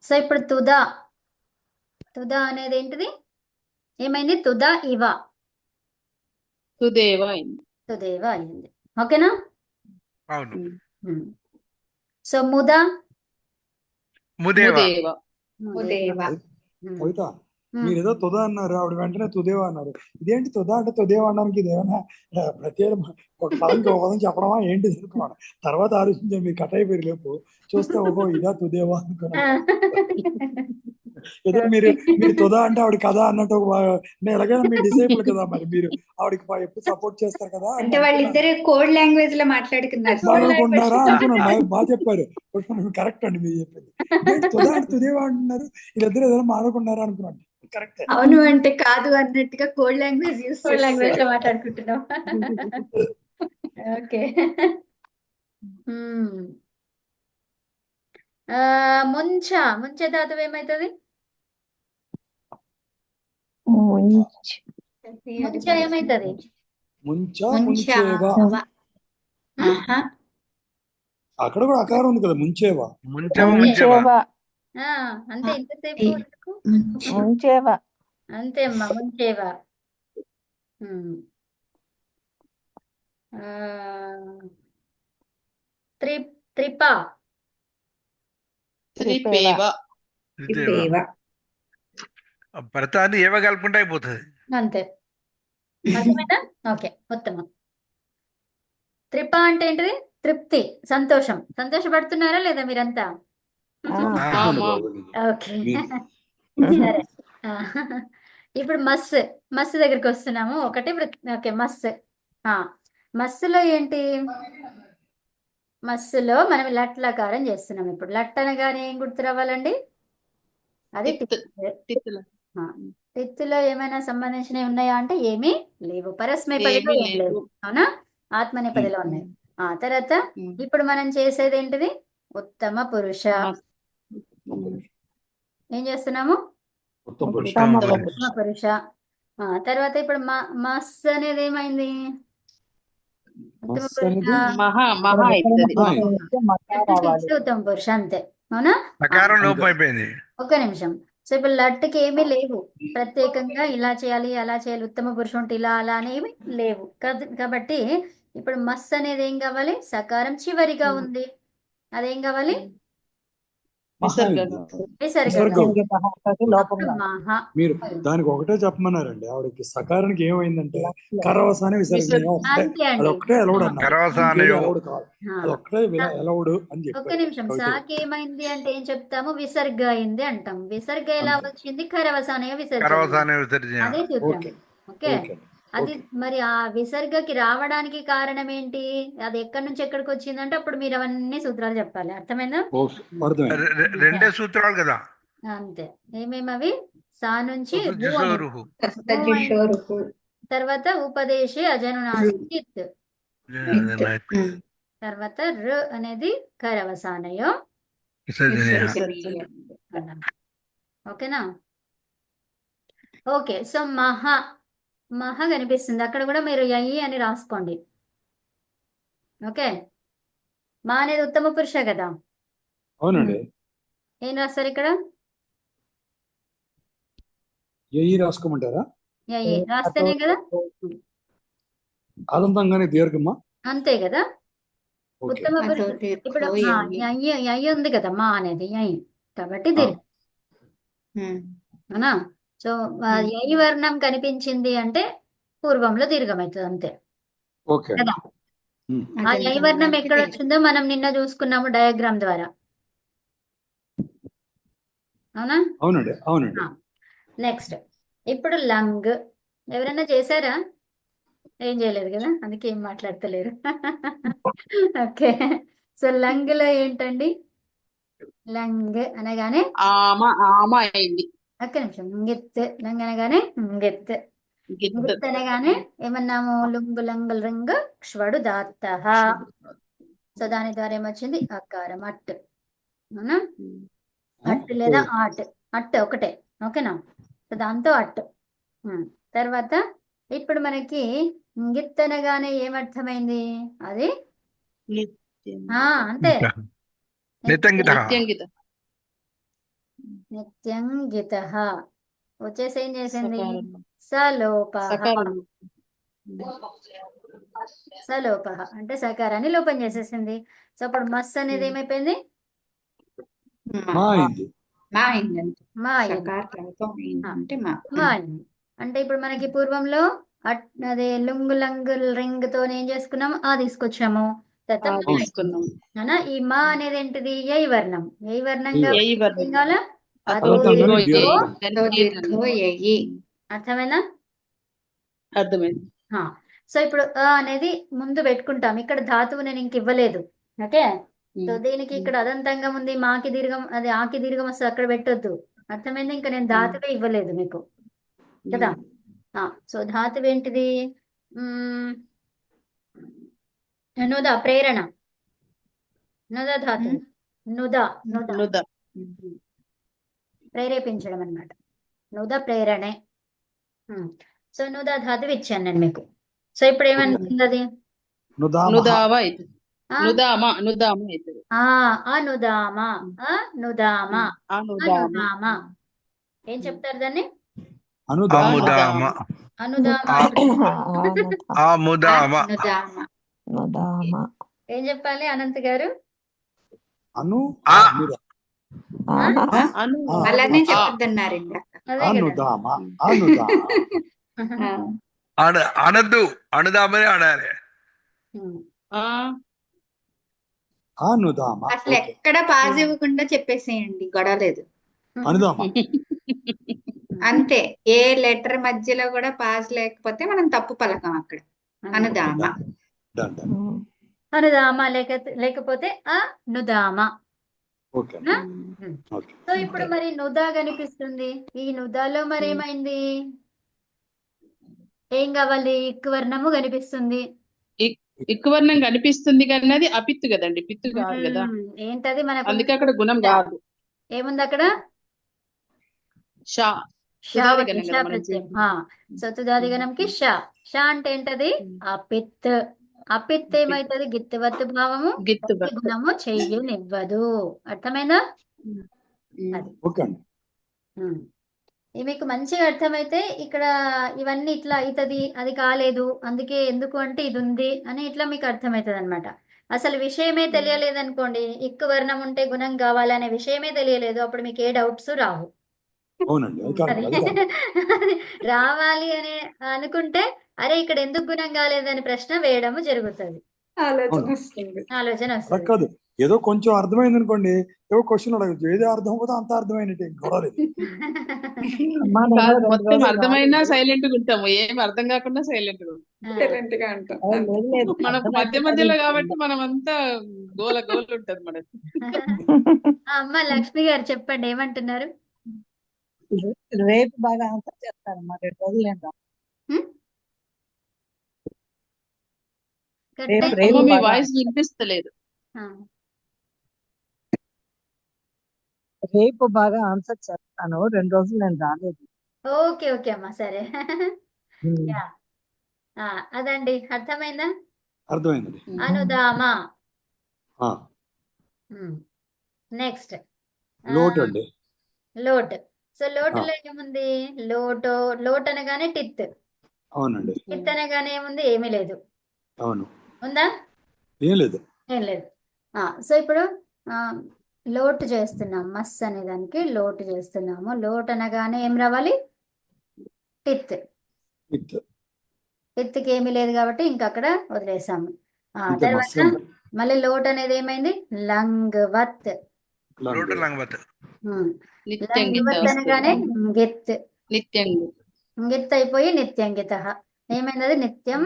So ఇప్పుడు తుదా తుదా అనేది ఏంటిది? ఏమైంది? తుదా ఇవ సుదేవ అయింది. తుదేవ అయింది. ఓకేనా? అవును. సో ముదా ముదేవ. ముదేవ. ముదేవ. కవిత మీరు ఏదో తుదా అన్నారు, ఆవిడ వెంటనే తుదేవా అన్నారు. ఇదేంటి తుదా అంటే తుదేవా అనడానికి ఇదేమైనా ప్రత్యేక ఒక పదంకి ఒక పదం చెప్పడమా ఏంటి అనుకున్నాను. తర్వాత ఆలోచించా, మీరు కట్ అయిపోయి లేపు చూస్తే ఓహో ఇదా తుదేవా అనుకున్నాను. ఏదో మీరు తుదా అంటే ఆవిడ కదా అన్నట్టు నేను ఎలాగైనా మీ డిసైపుల్ కదా, మరి మీరు ఆవిడకి ఎప్పుడు సపోర్ట్ చేస్తారు కదా అంటే వాళ్ళిద్దరు కోడ్ లాంగ్వేజ్ లో అనుకుంటున్నారా అనుకున్నాను. బాగా చెప్పారు, కరెక్ట్ అండి మీరు చెప్పింది. తుదా అంటే తుదేవా అంటున్నారు, వీళ్ళిద్దరు ఏదైనా మానుకున్నారా అనుకున్నాను. కరెక్ట్. అవును అంటే కాదు అన్నట్టుగా కోడ్ లాంగ్వేజ్ కోడ్ లాంగ్వేజ్ లో మాట్లాడుకుంటున్నాం. ఓకే. ముంచ ముంచే ధాతువు ఏమైతుంది? ముంచ ఏమైతుంది? ముంచేవా. అక్కడ కూడా అకారం ఉంది కదా, ముంచేవా. ముంచేవ. అంతే. ఇంతసేపు అంతే అమ్మా, ముంచేవా. త్రిపా త్రిపేవ. ప్రతాన్ని ఏవ కలుపుకుంటే అయిపోతుంది. అంతే. అర్థమైనా? ఓకే, ఉత్తమం. త్రిప అంటే ఏంటిది? తృప్తి, సంతోషం. సంతోషపడుతున్నారా లేదా మీరంతా? ఓకే, సరే. ఇప్పుడు మస్సు దగ్గరికి వస్తున్నాము. ఒకటి ఓకే, మస్సులో ఏంటి? మస్సులో మనం లట్లకారం చేస్తున్నాం. ఇప్పుడు లట్ అనగానే ఏం గుర్తు రావాలండి? అది తిత్తులో ఏమైనా సంబంధించినవి ఉన్నాయా అంటే ఏమీ లేవు. పరస్మైపదిలో ఏం లేవు, అవునా? ఆత్మనేపదిలో ఉన్నాయి. తర్వాత ఇప్పుడు మనం చేసేది ఏంటిది? ఉత్తమ పురుష. ఏం చేస్తున్నాము? ఉత్తమ పురుష. తర్వాత ఇప్పుడు మస్ అనేది ఏమైంది? ఉత్తమ పురుష, ఉత్తమ పురుష, అంతే, అవునా? లోపం అయిపోయింది. ఒక్క నిమిషం. సో ఇప్పుడు లట్టుకి ఏమీ లేవు ప్రత్యేకంగా, ఇలా చేయాలి అలా చేయాలి, ఉత్తమ పురుషుడు ఉంటే ఇలా అలా అనేవి లేవు కాబట్టి ఇప్పుడు మస్ అనేది ఏం కావాలి? సకారం చివరిగా ఉంది, అదేం కావాలి? మీరు దానికి ఒకటే చెప్పమన్నారండి. ఆవిడకి సకారానికి ఏమైందంటే కరవసానే విసర్గ, అదొక్కటే అలౌడ్ అన్నారు. అదొక్కటే అలౌడ్ అని చెప్పారు. ఒక్క నిమిషం. సాకి ఏమైంది అంటే ఏం చెప్తాము? విసర్గ అయింది అంటాం. విసర్గ ఎలా వచ్చింది? కరవసానయ విసర్జన. అదే సూత్రం. ఓకే, అది మరి ఆ విసర్గకి రావడానికి కారణం ఏంటి? అది ఎక్కడి నుంచి ఎక్కడికి వచ్చిందంటే అప్పుడు మీరు అవన్నీ సూత్రాలు చెప్పాలి. అర్థమైందా? రెండే సూత్రాలు కదా. అంతే. ఏమేమి అవి? సా నుంచి తర్వాత ఉపదేశి అజనునాసిత్, తర్వాత ర అనేది కరవసానయో. ఓకేనా? ఓకే. సో మహ కనిపిస్తుంది అక్కడ కూడా, మీరు యయి అని రాసుకోండి. ఓకే, మా అనేది ఉత్తమ పురుష కదా. అవునండి. ఏం రాస్తారు ఇక్కడ? యయి రాసుకోమంటారా? యయి రాస్తేనే కదా. ఆనందంగానే దీర్ఘమా? అంతే కదా. ఉత్తమ పురుష ఇప్పుడు యయి ఉంది కదా, మా అనేది యయి కాబట్టి దీర్ఘం, అవునా? సో యయి వర్ణం కనిపించింది అంటే పూర్వంలో దీర్ఘం అవుతుంది, అంతే కదా. ఆ యయి వర్ణం ఎక్కడ వచ్చిందో మనం నిన్న చూసుకున్నాము డయాగ్రామ్ ద్వారా, అవునా? అవునండి. నెక్స్ట్ ఇప్పుడు లంగ్. ఎవరైనా చేశారా? ఏం చేయలేదు కదా, అందుకే ఏం మాట్లాడతలేరు. ఓకే, సో లంగ్ లో ఏంటండి? లంగ్ అనగానే ఒక్క నిమిషం. ఇంగెత్. లంగ్ అనగానే ఇంగెత్. ఇంగెత్ అనగానే ఏమన్నాము? లుంగు లంగు రంగు క్షవడు దాత్త. సో దాని ద్వారా ఏమొచ్చింది? అకారం, అట్, అవునా? అట్ లేదా ఆట్. అట్ ఒకటే, ఓకేనా? సో దాంతో అట్. తర్వాత ఇప్పుడు మనకి ఇంగిత్ అనగానే ఏమర్థమైంది? అది అంతే. నిత్యం గితః వచ్చేసి ఏం చేసింది సకారం సలోపః సకారం సలోపః అంటే సకారాన్ని లోపం చేసేసింది. సో అప్పుడు మస్ అనేది ఏమైపోయింది మా అయింది. మా అయింది అంతే. మా అయింది. సకార లోపం అయింది అంటే మా మా అయింది. అంటే ఇప్పుడు మనకి పూర్వంలో అదే లుంగు లంగు రింగ్ తో ఏం చేసుకున్నాం ఆ తీసుకొచ్చాము. తర్వాత మా అయింది. తీసుకున్నాం. అవునా? ఈ మా అనేది ఏంటిది యై వర్ణం. యై వర్ణం యై కాబట్టి యై వర్ణం. ఏం కావాలా అతో అతో దీర్ఘో దీర్ఘో యై. యై. దానికి తో ఏ దీర్ఘో యయి. అర్థమైనా? అర్థమైంది. సో ఇప్పుడు అ అనేది ముందు పెట్టుకుంటాం. ఇక్కడ ధాతువు నేను ఇంక ఇవ్వలేదు. ఓకే సో దీనికి ఇక్కడ అదంతంగా ఉంది మాకి దీర్ఘం అది ఆకి దీర్ఘం వస్తుంది అక్కడ పెట్టొద్దు. అర్థమైంది? ఇంకా నేను ధాతువే ఇవ్వలేదు మీకు కదా. సో ధాతువు ఏంటిది నుద ప్రేరణ. నుద ధాతువు నుద నుద నుద ప్రేరేపించడం అన్నమాట. నుద ప్రేరణే. సో నుద ధాతువు ఇచ్చాను నేను మీకు. సో ఇప్పుడు ఏమనిపించింది అది నుదామః. నుదావ అవుతుంది. ఆ? నుదామ నుదామ అవుతుంది. అనుదామ అనుదామ అనుదామ అనుదామ ఏం చెప్తారు దాన్ని అనుదామ. ఆముదామ అనుదామ ఆముదామ అనుదామ. ఏం చెప్పాలి అనంత్ గారు? అను ఆ. మీరు అను ఆ. అలానే చెప్పొద్దన్నారు ఇందాక. అదే కదా. అనుదామ అనుదామ. అనద్దు అనుదామనే అనాలి. ఉమ్. ఆ అనుదామ. అసలు ఓకే. ఎక్కడ పాజ్ ఇవ్వకుండా చెప్పేసేయండి, గొడవ లేదు. అనుదామ. అంతే, ఏ లెటర్ మధ్యలో కూడా పాజ్ లేకపోతే మనం తప్పు పలకం అక్కడ. అనుదామ. Done done. అనుదామ లేకపోతే అనుదామ. ఓకే నా? ఓకే. సో ఇప్పుడు మరి నుదా కనిపిస్తుంది. ఈ నుదాలో మరి ఏమైంది? ఏం కావాలి? ఇక్కు వర్ణము కనిపిస్తుంది. ఎక్కువర్ణం కనిపిస్తుంది కానీ అది అపిత్తు కదండి, పిత్తు కాదు కదా. ఏంటది మనకు అందుకే అక్కడ గుణం కాదు. ఏముంది అక్కడ? షా షా తుదాది గణం షా కదా మనం ప్రత్యయం. సో తుదాది గణంకి షా. షా అంటే ఏంటది? అపిత్. అపిత్ ఏమైతుంది? గిత్తువత్తు భావము గిత్తు ఒత్తి గుణము చెయ్యనివ్వదు. అర్థమైందా? అది ఓకే అండి. ఇది మీకు మంచిగా అర్థమైతే ఇక్కడ ఇవన్నీ ఇట్లా అవుతుంది, అది కాలేదు, అందుకే ఎందుకు అంటే ఇది ఉంది అని ఇట్లా మీకు అర్థమవుతుంది అనమాట. అసలు విషయమే తెలియలేదు అనుకోండి, ఇక్కు వర్ణం ఉంటే గుణం కావాలనే విషయమే తెలియలేదు, అప్పుడు మీకు ఏ డౌట్స్ రావు. అవునండి. అది అది కరెక్ట్. అది కరెక్ట్. రావాలి అని అనుకుంటే అరే ఇక్కడ ఎందుకు గుణం కాలేదని ప్రశ్న వేయడము జరుగుతుంది. ఆలోచన అవును. వస్తుంది. ఆలోచన అలా వస్తుంది. కాదు, ఏదో కొంచెం అర్థమైంది అనుకోండి, ఏవో క్వశ్చన్ అడగచ్చు. ఏదో అర్థం పోతే అంత అర్థమైనట్టు గొడవ లేదు. కాదు, మొత్తం అర్థమైనా సైలెంట్ గా ఉంటాము, ఏం అర్థం కాకుండా సైలెంట్ గా ఉంటాం. Silent గా ఉంటాం. మనకు మధ్య మధ్యలో కాబట్టి మనం అంతా గోల గోల ఉంటది మనకి. అమ్మ లక్ష్మి గారు చెప్పండి ఏమంటున్నారు? రేపు బాగా ఆన్సర్ చేస్తారమ్మా, 2 రోజులు నేను రాను. హ్మ్? రేపు కరెక్టే. రేపు అమ్మ మీ బాగా వాయిస్ వినిపిస్తలేదు. ఆ, రేపు బాగా ఆన్సర్ చేస్తాను, 2 రోజులు నేను రాలేదు. ఓకే ఓకే అమ్మా సరే. యా. అదండి అర్థమైందా? అర్థమైందండి. అనుదామ. ఆ, నెక్స్ట్ లోటు అండి. లోట్. సో లోటులో ఏముంది? లోట్ అనగానే టిత్. అవునండి. టిత్ అనగానే ఏముంది? ఏమీ లేదు. అవును. ఉందా? ఏం లేదు. ఏం లేదు. సో ఇప్పుడు లోటు చేస్తున్నాం. మస్ అనే దానికి లోటు చేస్తున్నాము. లోట్ అనగానే ఏం రావాలి? టిత్. విత్. టిత్కి ఏమీ లేదు కాబట్టి ఇంకా అక్కడ వదిలేసాము. అంతే. తర్వాత మత్స్యం. మళ్ళీ లోట్ అనేది ఏమైంది? లంగ్వత్. లోటు లంగవత్. నిత్యం గిత్త లంగ్వత్ అనగానే వస్తుంది. గిత్. నిత్యం గిత్ అయిపోయి నిత్యం గిత. ఏమైంది అది? నిత్యం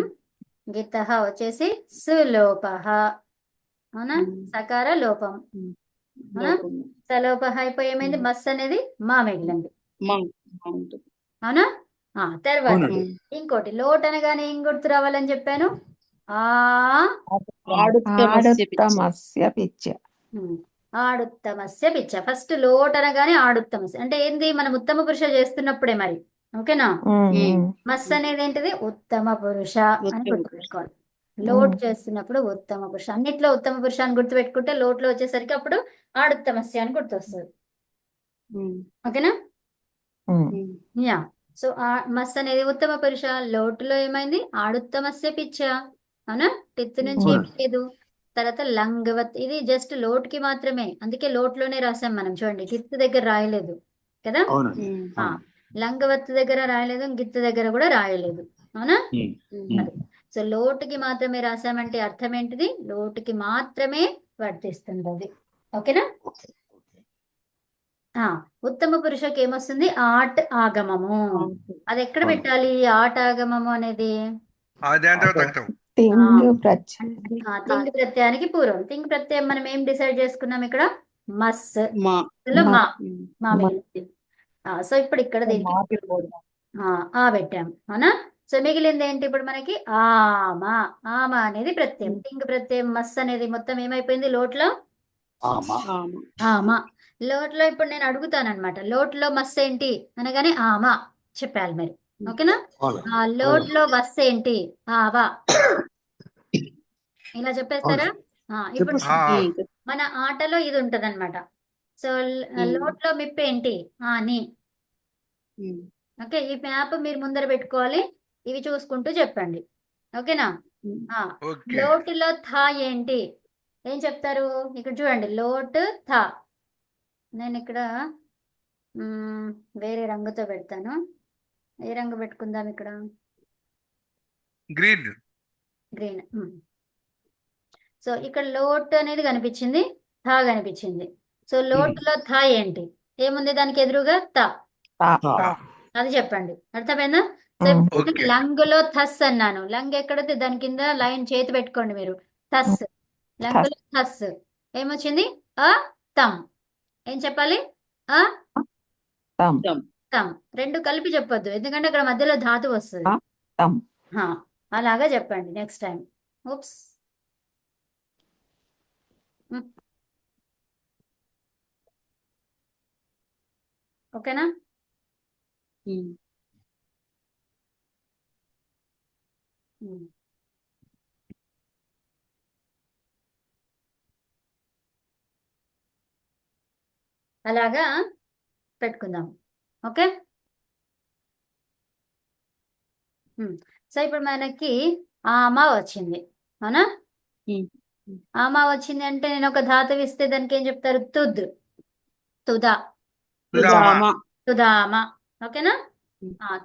గిత వచ్చేసి సులోపః. అవునా? సకార లోపం. అవునా? లోపము. సలోపః అయిపోయి ఏమైంది? మస్ అనేది మా మిగిలింది. ఉంటుంది. అవునా? తర్వాత అవునండి. ఇంకోటి లోట్ అనగానే ఏం గుర్తు రావాలని చెప్పాను? ఆడుత్తమస్య పిచ్చ. ఆడుత్తమస్య పిచ్చ. ఆడుత్తమస్య పిచ్చ. ఫస్ట్ లోట్ అనగానే ఆడుత్తమస్య అంటే ఏంది? మనం ఉత్తమ పురుష చేస్తున్నప్పుడే మరి. ఓకేనా? మస్ అనేది ఏంటిది? ఉత్తమ పురుష అని ఉత్తమ గుర్తుపెట్టుకోవాలి. లోట్ చేస్తున్నప్పుడు ఉత్తమ పురుష. అన్నిట్లో ఉత్తమ పురుష అని గుర్తుపెట్టుకుంటే లోట్లో వచ్చేసరికి అప్పుడు ఆడుత్తమస్య అని గుర్తొస్తుంది. ఓకేనా? ఉమ్. యా. సో ఆ మస్ అనేది ఉత్తమ పురుష. లోటులో ఏమైంది? ఆడుత్తమస్య పిచ్చ. అవునా? టిత్తు నుంచి ఏం అవునండి. లేదు. తర్వాత లంగవత్, ఇది జస్ట్ లోటుకి మాత్రమే, అందుకే లోటులోనే రాసాం మనం. చూడండి, గిత్తు దగ్గర రాయలేదు కదా. అవునండి. ఆ, అవును. లంగవత్తు దగ్గర రాయలేదు, గిత్తు దగ్గర కూడా రాయలేదు. అవునా? అది. సో లోటుకి మాత్రమే రాసామంటే అర్థం ఏంటిది? లోటుకి మాత్రమే వర్తిస్తుంది అది. ఓకేనా? ఓకే. ఓకే. ఆ, ఉత్తమ పురుషకి ఏమొస్తుంది? ఆట్ ఆగమము. అది ఎక్కడ అవును. పెట్టాలి ఈ ఆట్ ఆగమము అనేది? ఆద్యాంతం ఆట తక్తం. తింగ్ ప్రత్యయం. తింగ్ ప్రత్యయానికి పూర్వం. తింగ్ ప్రత్యయం మనం ఏం డిసైడ్ చేసుకున్నాం ఇక్కడ? మస్. మా ఇందులో మా మా. మిగిలింది. సో ఇప్పుడు ఇక్కడ దీనికి మాకి పోదాం. ఆ పెట్టాం. అవునా? సో మిగిలింది ఏంటి ఇప్పుడు మనకి? ఆమ. ఆమ అనేది ప్రత్యయం. తింగ్ ప్రత్యయం మస్ అనేది మొత్తం ఏమైపోయింది లోట్లో? ఆమా. ఆమ. లోట్లో ఇప్పుడు నేను అడుగుతానన్నమాట, లోట్లో మస్ ఏంటి అనగానే ఆమ చెప్పాలి మరి. ఓకేనా? అలాగే. లోట్లో వస్ ఏంటి? ఆవా. ఇలా చెప్పేస్తారా? ఇప్పుడు చెప్పేస్తాను. మన ఆటలో ఇది ఉంటదన్నమాట. సో లోట్లో మిప్ ఏంటి? అని. ఓకే, ఈ మ్యాప్ మీరు ముందర పెట్టుకోవాలి. ఇవి చూసుకుంటూ చెప్పండి. ఓకేనా? ఓకే. లోటులో థా ఏంటి? ఏం చెప్తారు? ఇక్కడ చూడండి, లోటు థా. నేను ఇక్కడ వేరే రంగుతో పెడతాను. ఏ రంగు పెట్టుకుందాం ఇక్కడ? గ్రీన్. గ్రీన్. సో ఇక్కడ లోట్ అనేది కనిపించింది, థా కనిపించింది. సో లోటులో థా ఏంటి? ఏముంది దానికి ఎదురుగా? త. అది చెప్పండి. అర్థమైందా? సో ఇప్పుడు ఓకే. లంగులో థస్ అన్నాను. లంగ్ ఎక్కడైతే దాని కింద లైన్ చేతి పెట్టుకోండి మీరు. థస్. లంగులో థస్ ఏమొచ్చింది? అ తం. ఏం చెప్పాలి? అ తం. రెండు కలిపి చెప్పొద్దు, ఎందుకంటే అక్కడ మధ్యలో ధాతు వస్తుంది. అలాగా చెప్పండి నెక్స్ట్ టైం. ఉప్స్. ఓకేనా? అలాగా పెట్టుకుందాం. ఓకే. సో ఇప్పుడు మనకి ఆమ వచ్చింది. అవునా? ఆమ వచ్చింది అంటే నేను ఒక ధాతువు ఇస్తే దానికి ఏం చెప్తారు? తుద్. తుదా. సుధామ. తుదామ. ఓకేనా?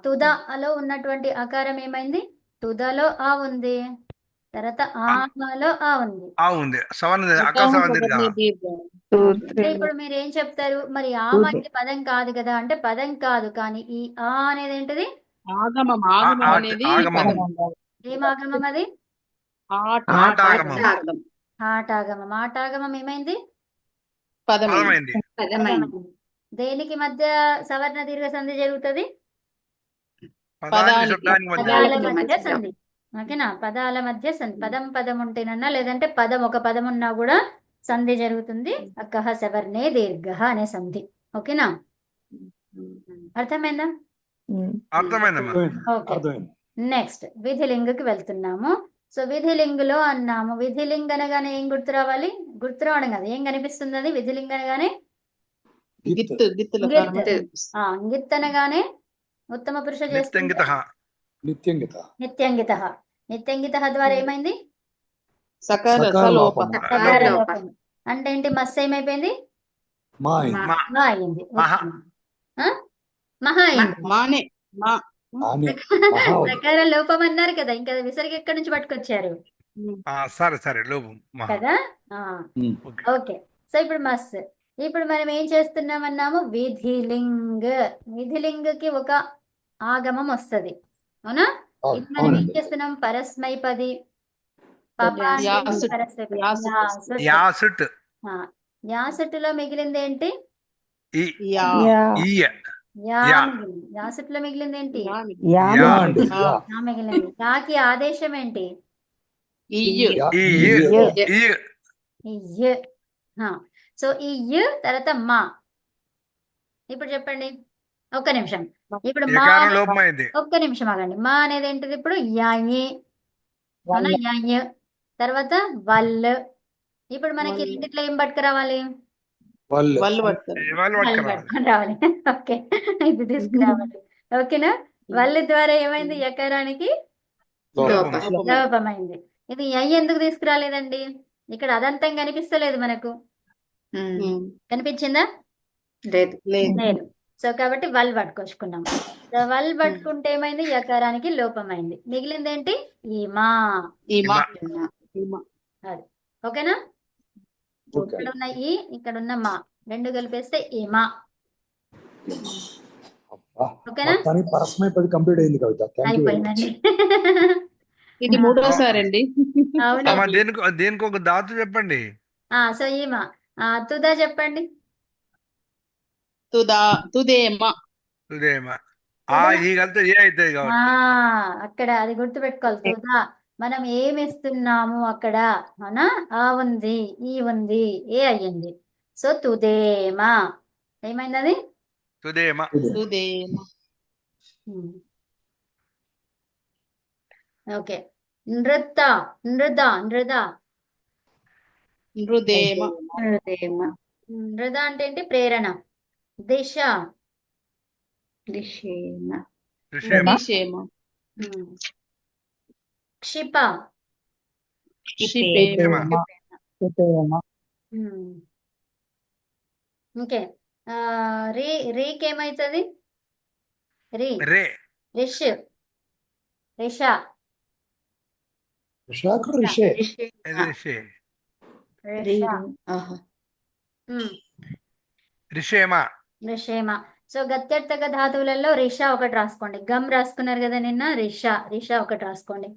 తుదాలో ఉన్నటువంటి ఆకారం ఏమైంది? తుదాలో ఆ ఉంది, తర్వాత ఆమలో ఆ ఉంది. ఉంది. సవన్ అక్క సవన్ అంటే ఇప్పుడు మీరు ఏం చెప్తారు మరి? ఆమ అంటే పదం కాదు కదా అంటే, పదం కాదు, కానీ ఈ ఆ అనేది ఏంటిది? ఆగమం. ఆగమం అనేది ఆగమం. ఏం ఆగమం అది? ఆటాగమం. ఆటాగమం. ఆటాగమం ఏమైంది? పదమైంది. పదమైంది. దేనికి మధ్య సవర్ణ దీర్ఘ సంధి జరుగుతుంది? పదానికి శబ్దానికి మధ్య. పదాల మధ్య సంధి. ఓకేనా? పదాల మధ్య సంధి. పదం పదం ఉంటేనన్నా, లేదంటే పదం ఒక పదం ఉన్నా కూడా సంధి జరుగుతుంది. అక్కహ సవర్ణే దీర్ఘ అనే సంధి. ఓకేనా? అర్థమైందా? అర్థమైందమ్మా. ఓకే. అర్థమైంది. నెక్స్ట్ విధిలింగకి వెళ్తున్నాము. సో విధిలింగులో అన్నాము. విధిలింగ్ అనగానే ఏం గుర్తు రావాలి? గుర్తు రావడం కదా, ఏం కనిపిస్తుంది అది విధిలింగ్ అనగానే? గిత్ అనగానే ఉత్తమ పురుష నిత్యంగిత. నిత్యంగిత. నిత్యంగిత. నిత్యంగిత ద్వారా ఏమైంది? సకార లోపం. సకార లోపం. అంటే ఏంటి? మస్ ఏమైపోయింది? మా అయింది. మా అయింది. మహా. మహా అయింది. ఆనే. మహా అవుతుంది. సకార లోపం అన్నారు కదా, ఇంకా విసర్గ ఎక్కడి నుంచి పట్టుకొచ్చారు సరే లోపం. కదా? ఓకే. సో ఇప్పుడు మస్. ఇప్పుడు మనం ఏం చేస్తున్నామన్నాము? విధిలింగ్. విధిలింగ్కి ఒక ఆగమం వస్తుంది. అవునా? ఇది మనం ఏం చేస్తున్నాం? పరస్మైపది. యాసట్టులో మిగిలింది ఏంటి? యాసట్టులో మిగిలింది ఏంటి? మిగిలింది. యాకి ఆదేశం ఏంటి? సో ఈ తర్వాత మా. ఇప్పుడు చెప్పండి. ఒక్క నిమిషం. ఇప్పుడు మా ఒక్క నిమిషం ఆగండి. మా అనేది ఏంటిది ఇప్పుడు? యాయి. తర్వాత వల్. ఇప్పుడు మనకి రెండిట్లో ఏం పట్టుకురావాలి? వాళ్ళు వాళ్ళు పడతారు. వాళ్ళు వాళ్ళు పట్టుకురావాలి. పట్టుకొని రావాలి. ఓకే, ఇది తీసుకురావాలి. ఓకేనా? వల్లి ద్వారా ఏమైంది? యకారానికి లోపం. లోపం. లోపమైంది. ఇది ఎందుకు తీసుకురాలేదండి? ఇక్కడ అదంతం కనిపిస్తలేదు మనకు. కనిపించిందా? లేదు. లేదు. లేదు. సో కాబట్టి వల్ పట్టుకొచ్చుకున్నాం. సో వల్ పట్టుకుంటే ఏమైంది? యకారానికి లోపమైంది. మిగిలింది ఏంటి? ఈమా. ఈమా. ఈమా. అది ఓకేనా? ఓకే. ఇక్కడ ఉన్న ఈ, ఇక్కడ ఉన్న మా, రెండు కలిపేస్తే ఈమా. అబ్బా, ఓకేనా? మొత్తానికి పరస్మైపది కంప్లీట్ అయింది Kavitha. Thank you very much. అయిపోయిందండి. ఇది మూడోసారి అండి. అమ్మ అవునండి. దేనికి ఒక ధాతు చెప్పండి. సో ఈమా. తుదా చెప్పండి. తుదేమ. ఉదయం ఈ కలితే ఏ అవుతుంది కాబట్టి. అక్కడ అది గుర్తుపెట్టుకోవాలి. తుదా మనం ఏమి ఇస్తున్నాము అక్కడ? అవునా? ఆ ఉంది, ఈ ఉంది, ఏ అయ్యింది. సో తుదేమా ఏమైంది? అది ఉదయం తుదేమ. ఓకే. నృత నృద నృద నృదేమ. హృదయమ. నృద అంటే ఏంటి? ప్రేరణ. దిశ దిశేమ. ఋషేమ దిశేమ. క్షిప క్షిపేమ. ఓకే. రీ రీకి ఏమవుతుంది? రీ రే రిష్ రిష ఋషాకుడు ఋషే. ఋషే రిష. ఆహా. ఋషేమ రిషేమ. సో గత్యర్థక ధాతువులలో రిష ఒకటి రాసుకోండి. గమ్ రాసుకున్నారు కదా నిన్న. రిష ఒకటి రాసుకోండి.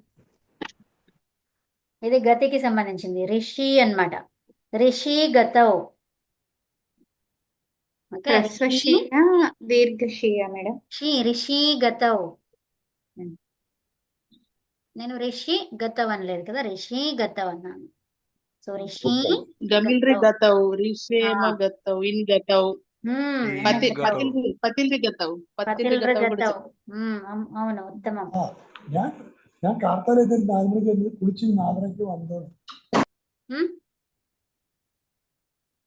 ఇది గతికి సంబంధించింది. రిషి అన్నమాట. రిషి గతౌ. ఓకే. హ్రస్వశీయ దీర్ఘశీయ మేడం. రిషి గతౌ. నేను రిషి గతవ్ అనలేదు కదా, రిషి గతవ్ అన్నాను. సో రిషి గమిల్రి గతౌ. గతౌ. రిషేమ గతౌ. ఇన్ గతౌ. പത്തിൽരി ഗതൗ. പത്തിൽരി പത്തിൽരി ഗതൗ കൂടി ഗതൗ. అవును, ఉత్తమం. ഞാൻ കാർത്താലേ നാലുമണിക്ക് കുളിച്ച് നാലരയ്ക്ക് വന്നത്.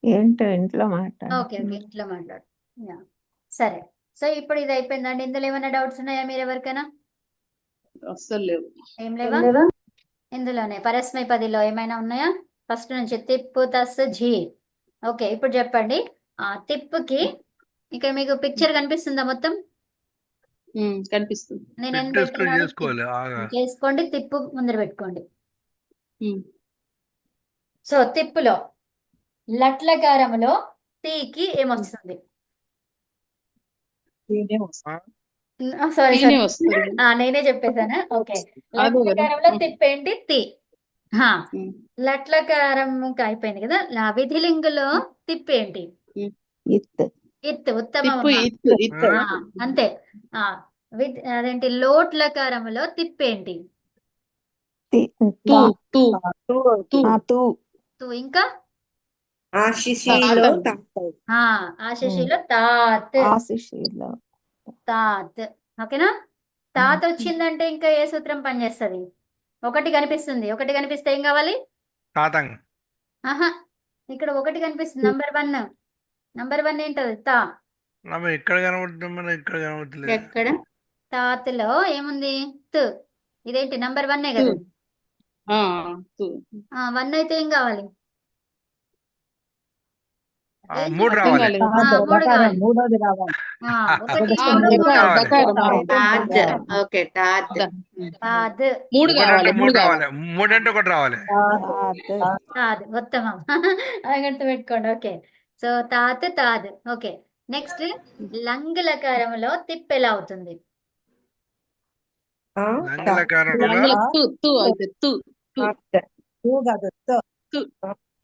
ఏంటో ఇంట్లో మాట్లాడు. ఓకే ఇంట్లో మాట్లాడు. సరే. సో ఇప్పుడు ఇది అయిపోయిందండి. ఇందులో ఏమైనా డౌట్స్ ఉన్నాయా మీరు ఎవరికైనా? అస్సలు లేవు. ఏం లేవా? ఇందులోనే పరస్మై పదిలో ఏమైనా ఉన్నాయా? ఫస్ట్ నుంచి తిప్పు తస్ ఝీ. ఓకే, ఇప్పుడు చెప్పండి. తిప్పుకి ఇక్కడ మీకు పిక్చర్ కనిపిస్తుందా మొత్తం? కనిపిస్తుంది. నేను చేసుకోండి. తిప్పు ముందర పెట్టుకోండి. సో తిప్పులో లట్లకారములో తీకి ఏమొస్తుంది? సారీ నేనే చెప్పేశాను. ఓకే, లట్లకారంలో తిప్పేంటి? తి. లట్లకారం అయిపోయింది కదా. విధిలింగులో తిప్పేంటి? ఇత్. ఉత్తమం. అంతే. అదేంటి? లోట్లకారములో తిప్పేంటి? ఇంకా ఆశిషిలో తాత్. ఓకేనా? తాత్ వచ్చిందంటే ఇంకా ఏ సూత్రం పనిచేస్తుంది? ఒకటి కనిపిస్తుంది. ఒకటి కనిపిస్తే ఏం కావాలి? తాతంగ్. ఆహా, ఇక్కడ ఒకటి కనిపిస్తుంది. నంబర్ 1 ఏంటది? తా. ఇక్కడ కనబడుతుంది, ఇక్కడ కనబడుతుంది. ఎక్కడ? తాతలో ఏముంది? త్. ఇదేంటి? నంబర్ 1 కదా. 1 అయితే ఏం కావాలి? 3 రావాలి. 3 కావాలి. మూడోది రావాలి. ఒకటి ఓకే. తాత్. తాద్. 3 కావాలి. 3 కావాలి. 3 అంటే 1 రావాలి. తాద్. ఉత్తమం. అది గుర్తు పెట్టుకోండి. ఓకే, సో తాత్ తాద్. ఓకే, నెక్స్ట్ లంగ్ లకారంలో తిప్పు ఎలా అవుతుంది?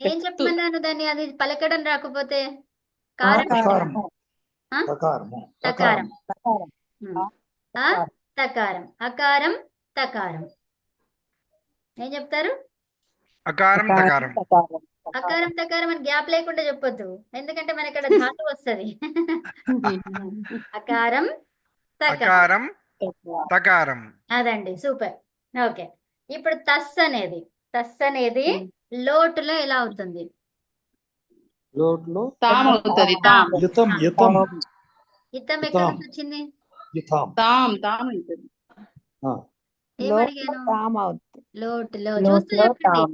ఏం చెప్పమన్నాను దాన్ని? అది పలకడం రాకపోతే తకారం. తకారం. అకారం తకారం. ఏం చెప్తారు? అకారం తకారం. అకారం తకారం అని గ్యాప్ లేకుండా చెప్పొద్దు, ఎందుకంటే మన ఇక్కడ ధాతు వస్తుంది. అకారం తకారం. తకారం. అదండి, సూపర్. ఓకే, ఇప్పుడు తస్ అనేది లోటులో ఎలా అవుతుంది? లోట్లో తాం అవుతుంది తాం ఇతం ఇతం ఇతం ఎక్కడ ఇతాం నుంచి వచ్చింది? ఇతాం తాం తాం అవుతుంది. ఏం లోట్లో అడిగాను? తాం అవుతుంది. లోటులో చూస్తూ లోట్లో చెప్పండి. తాం.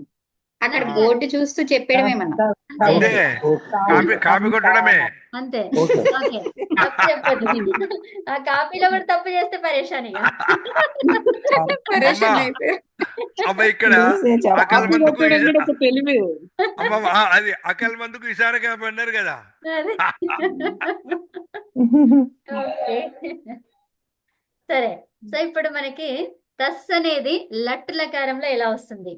అక్కడ అంతే బోర్డు చూస్తూ చెప్పడమే మనం. అంతే అంతే ఓకే కాపీ కాపీ కొట్టడమే. అంతే. ఓకే ఓకే, తప్పు చెప్పదు. ఆ కాపీలో కూడా తప్పు చేస్తే పరేషానిగా. పరేషాన్ అమ్మా అయిపోయారు. అమ్మ ఇక్కడ చూసే చెప్పాలి. అకల్ కాపీ మందుకు కొట్టడం కూడా ఒక తెలివి. అమ్మ అది అకల్ మందుకు ఇషారా క్యాంప్ అన్నారు కదా. అదే. ఓకే, సరే. సో ఇప్పుడు మనకి తస్ అనేది లట్ లకారంలో ఎలా వస్తుంది?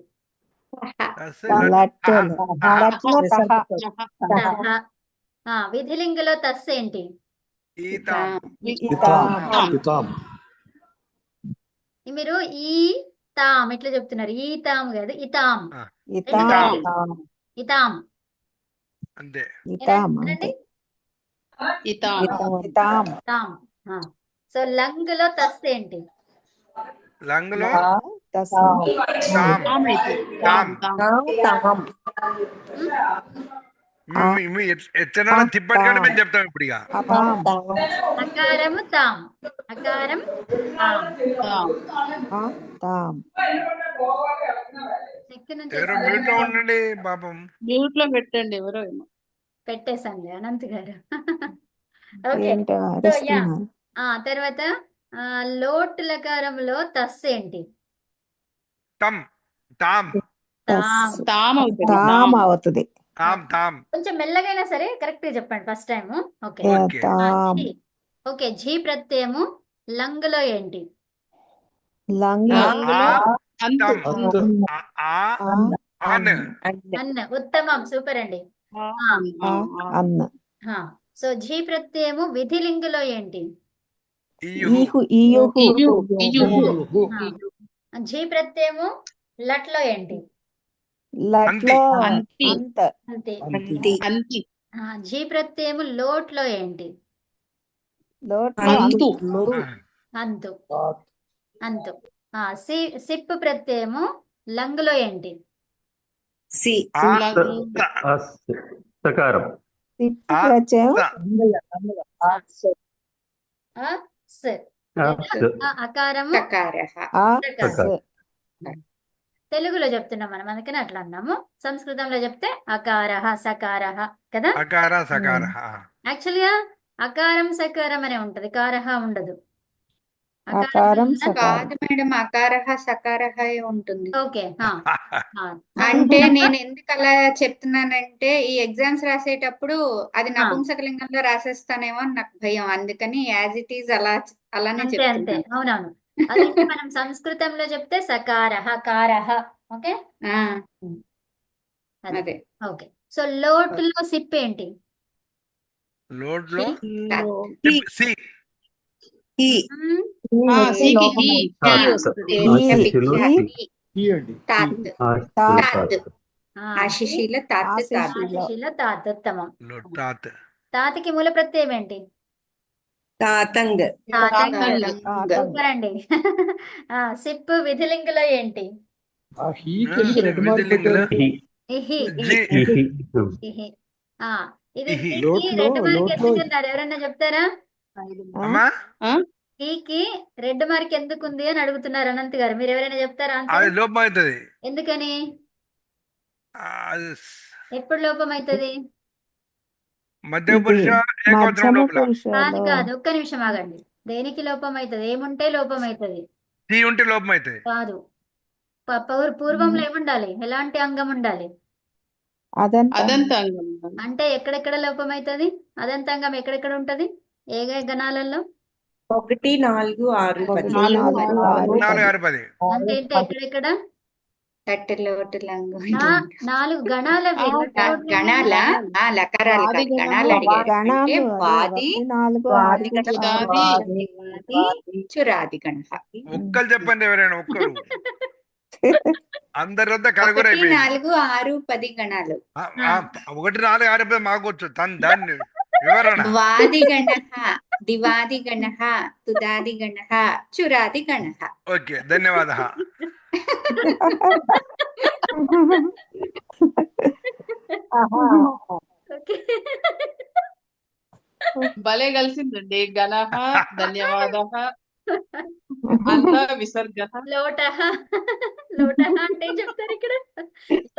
లట్ ఆహా. లట్లో తహ తహ. విధిలింగలో తస్ ఏంటి? ఈతాం ఇతాం ఇతాం ఇతాం మీరు ఈ తాం ఇట్లా చెప్తున్నారు. ఈ తాం కాదు, ఇతాం. ఇతాం ఇతాం. ఇతాం అంతే. ఇతాం ఏనండి? అంతే ఇతాం ఇతాం తాం. సో లంగ్లో తస్ ఏంటి? లంగ్లో తస్ తాం తాం అవుతుంది. తాం. తాం ఎత్తనాల తిప్పటికంటే మేము చెప్తాం ఇప్పుడు ఇక. అతాం అకారము తాం, అకారం తాం. తాం. తాం ఎక్కడి నుంచి ఎవరో వచ్చింది? మ్యూట్ లో ఉండండి పాపం. మ్యూట్ లో పెట్టండి ఎవరో ఏమో. పెట్టేశానులే అనంత్ గారు. ఓకే, ఏంటో సో యా అరుస్తున్నారు. తర్వాత లోట్ లకారంలో తస్ ఏంటి? తం తాం తాం. తాం అవుతుంది. తాం తాం. అవుతుంది. తాం తాం. కొంచెం మెల్లగైనా సరే కరెక్ట్ చెప్పండి ఫస్ట్ టైం. ఓకే. ఓకే. తాం ఝీ. ఓకే, ఝీ ప్రత్యయము లంగ్లో ఏంటి? లంగ్ ఆ అంతు. తం అంత్ ఆ అన్ అన్న. ఉత్తమం, సూపర్ అండి. అన్న సో ఝీ ప్రత్యయము విధిలింగులో ఏంటి? ఈహు ఈహు ఈయుహు ఇయు ఇయుహు. ఝీ ప్రత్యయము లట్లో ఏంటి? లట్లో అంతి. అంత అంతే. అంతి అంతి. ఝీ ప్రత్యయము లోట్లో ఏంటి? లోట్లో అంతు. లో అంతు. తాత్ అంతు. సిప్ ప్రత్యయము లంగులో ఏంటి? సి ఆ సకారం సిప్పు ఆ ప్రత్యయం స. స్. అకారము సకారః. ఆ సకారం. స. తెలుగులో చెప్తున్నాం మనం, అందుకని అట్లా అన్నాము. సంస్కృతంలో చెప్తే అకారః సకారః కదా. అకార సకార. యాక్చువల్గా అకారం సకారం అనే ఉంటది, కారహ ఉండదు. అకారం సకారం కాదు మేడం, అకారః సకారః ఉంటుంది. ఓకే. అంటే నేను ఎందుకు అలా చెప్తున్నానంటే ఈ ఎగ్జామ్స్ రాసేటప్పుడు అది నపుంసకలింగంలో రాసేస్తానేమో అని నాకు భయం. అందుకని యాజ్ ఇట్ ఈజ్ అలానే అంతే అంతే, చెప్తున్నాను. అవునవును. అది మనం సంస్కృతంలో చెప్తే సకారః కారః. ఓకే, ఆ, అదే. అదే ఓకే, సో లోటులో సిప్ ఏంటి? లోడ్ లో తత్. సి ఈ సికి హీ హీ వస్తుంది. ఈ అండి తాత్. తాత్ ఆశిషిలో తాత్ తాత్. ఆశిషిలో తాత్. ఉత్తమం. లోడ్ తాత్. తాతకి మూల ప్రత్యయం ఏంటి? తాతంగ్ తాతంగ్. సూపర్ అండి. సిప్ విధిలింగులో ఏంటి? ఆ హీకి ఎందుకు రెడ్ మార్క్ విధిలింగులో పెట్టారు? ఇహి. జి ఇహి. ఇది ఇహి. ఈకి లోట్లో రెడ్ మార్క్ లోట్లో ఎందుకు అన్నారు? ఎవరన్నా చెప్తారా? అమ్మా ఈకి రెడ్ మార్క్ ఎందుకు ఉంది అని అడుగుతున్నారు అనంత్ గారు. మీరు ఎవరైనా చెప్తారా అది ఆన్సర్? లోపం అవుతుంది. ఎందుకని? అది ఎప్పుడు లోపం అవుతుంది? మధ్య పురుష ఏకవచనం మధ్యమ లోపల కాదు పురుషులు కాదు, ఒక్క నిమిషం ఆగండి. దేనికి లోపం అవుతుంది? ఏముంటే లోపం అవుతుంది? టీ ఉంటే లోపం అవుతుంది. కాదు, పూర్వంలో ఏముండాలి? ఎలాంటి అంగం ఉండాలి? అదంతా అదంతాంగం. అంటే ఎక్కడెక్కడ లోపం అవుతుంది? అదంతాంగం ఎక్కడెక్కడ ఉంటది? ఏ గణాలలో? 1, 4, 6, 10 1, 4, 6, 4, 10 6, 10. అంటే ఏంటి? ఎక్కడెక్కడ? తట్టు లోటు లంగు. 4 గణాలు అవి. గణాల లకారాలు కాదు, గణాలు అడిగారు. అంటే గణాలు వాది 1, 4, వాది 6, చురాది. చురాది గణః. ఒక్కరు చెప్పండి ఎవరైనా ఒక్కరు. అందరంతా 1, కనుగొరైపోయింది. 4, 6, 10 గణాలు. 1, 4, 6, 10 మాకొచ్చు. దాన్ని వివరణ. వాది గణః, దివాది గణః, తుదాది గణః, చురాది గణః. ఓకే, ధన్యవాద. ఓకే. భలే కలిసిందండి. గణః, ధన్యవాదః, అంత విసర్గః. లోటహ. లోటహ అంటే ఏం చెప్తారు ఇక్కడ?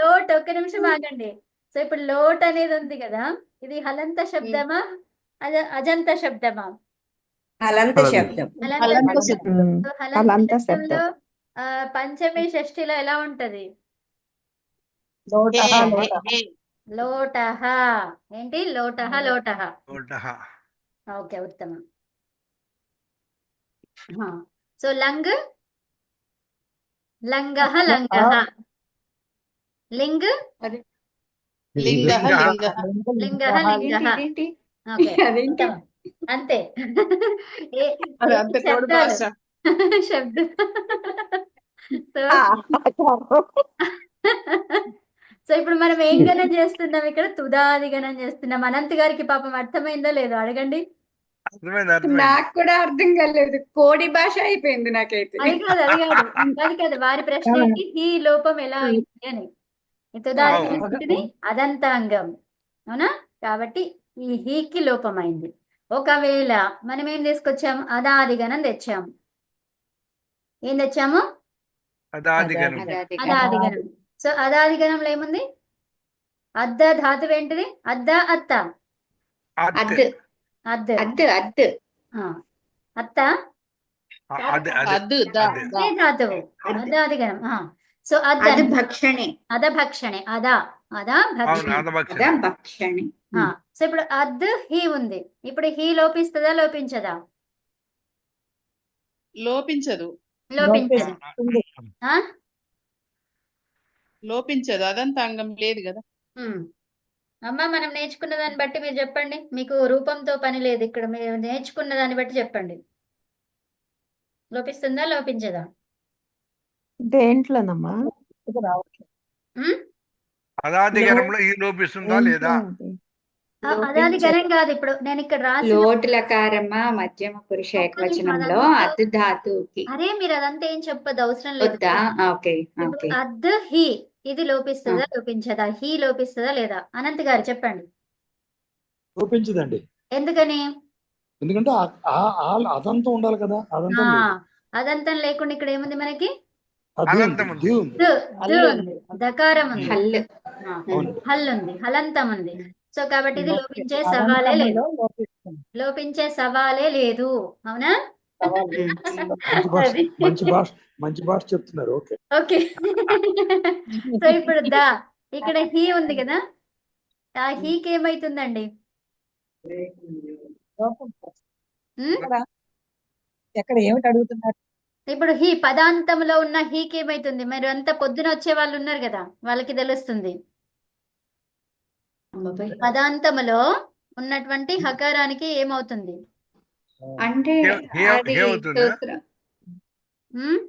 లోట్, ఒక్క నిమిషం ఆగండి. సో ఇప్పుడు లోట్ అనేది ఉంది కదా, ఇది హలంత శబ్దమా అజంత శబ్దమా? హలంత శబ్దం. హలంత హలంత శబ్దం. శబ్దం. సో హలంత హలంత శబ్దం. శబ్దంలో పంచమి షష్ఠిలో ఎలా ఉంటది? లోటః హే, లోటః హే. లోటహ. ఏంటి? లోటహ లోటహ. లోటః. ఓకే, ఉత్తమం. సో లంగ్, లంగః లంగః. లింగ్, లింగః, లింగః. లింగః. లింగః లింగః. ఇదేంటి ఓకే, అదేంటి ఉత్తమం. అంతే. అది అంతే తోడు భాష. శబ్దం. సో సో ఇప్పుడు మనం ఏం గణం చేస్తున్నాం ఇక్కడ? తుదాది గణం చేస్తున్నాం. అనంత్ గారికి పాపం అర్థమైందో లేదో అడగండి. అర్థమైంది, అర్థమైంది. నాకు కూడా అర్థం కాలేదు. కోడి భాష అయిపోయింది నాకైతే. అది కాదు, అది కాదు, అది కాదు. వారి ప్రశ్న ఏంటి? ఈ లోపం ఎలా అయింది అని. ఈ తుదాది అవును. గణం అదంతాంగం, అవునా? కాబట్టి ఈ హీకి లోపం అయింది. ఒకవేళ మనం ఏం తీసుకొచ్చాం? అదాది గణం తెచ్చాం. ఏం తెచ్చాము? అదాదిగణం. అదాది అదాది గణం. సో అదాది గణంలో ఏముంది? అద్ద ధాతువు ఏంటిది? అద్ద అత్త. అత్. అద్దు అద్ద. అద్దు అద్దు ఆ. అత్త అదే అదే అద్దు, ద, అదే. ద. అదే ధాతువు. అదాది గణం. సో అద్ద అది భక్షణే. అదభక్షణే. అద అవును, భక్షణే. అదభక్షణ. అదా భక్షణే. సో ఇప్పుడు అద్ హీ ఉంది. ఇప్పుడు హీ లోపిస్తుందా లోపించదా? లోపించదు, లోపించదు. ఆ? లోపించదు. అదంతా అంగం లేదు కదా. అమ్మ, మనం నేర్చుకున్న దాన్ని బట్టి మీరు చెప్పండి. మీకు రూపంతో పని లేదు ఇక్కడ, మీరు నేర్చుకున్న దాన్ని బట్టి చెప్పండి. లోపిస్తుందా లోపించదా? దేంట్లోనమ్మా? ఉమ్? అదాదిగణంలో ఈ లోపిస్తుందా లేదా? అదాది గణం కాదు. ఇప్పుడు నేను ఇక్కడ రాసి లోటు లకారమా మధ్యమ పురుష ఏకవచనంలో అద్దు ధాతువుకి అరే మీరు అదంతా ఏం చెప్పదు, అవసరం లేదు. వద్దా? ఓకే ఇప్పుడు ఓకే. అద్ హీ, ఇది లోపిస్తుందా లోపించదా? హీ లోపిస్తుందా లేదా? అనంత్ గారు చెప్పండి. చూపించదండి. ఎందుకని? ఎందుకంటే అదంతా ఉండాలి కదా, అదంతా ఆ, లేదు. అదంతం లేకుండా ఇక్కడ ఏముంది మనకి? అది ఉంది, అదంతం ఉంది. ది ఉంది. దు, హల్లు దు ఉంది. ఉంది, దకారం ఉంది, హల్లు. అవును. హల్ ఉంది, హలంతం ఉంది. సో కాబట్టి ఇది లోపించే సవాలే లేదు. లోపిస్తుంది. లోపించే సవాలే లేదు, అవునా? మంచి భాష, అది. మంచి భాష చెప్తున్నారు. ఓకే. ఓకే. సో ఇప్పుడు ఇక్కడ హీ ఉంది కదా, ఆ హీకి ఏమైతుందండి? లోపం. ఉమ్? ఎక్కడ ఏమిటి అడుగుతున్నారు? ఇప్పుడు హీ పదాంతంలో ఉన్న హీకి ఏమైతుంది? మరి అంతా పొద్దున వచ్చే వాళ్ళు ఉన్నారు కదా, వాళ్ళకి తెలుస్తుంది. పదాంతములో ఉన్నటువంటి హకారానికి ఏమవుతుంది? అంటే హే అది అవుతుందా? సూత్రం. ఉమ్?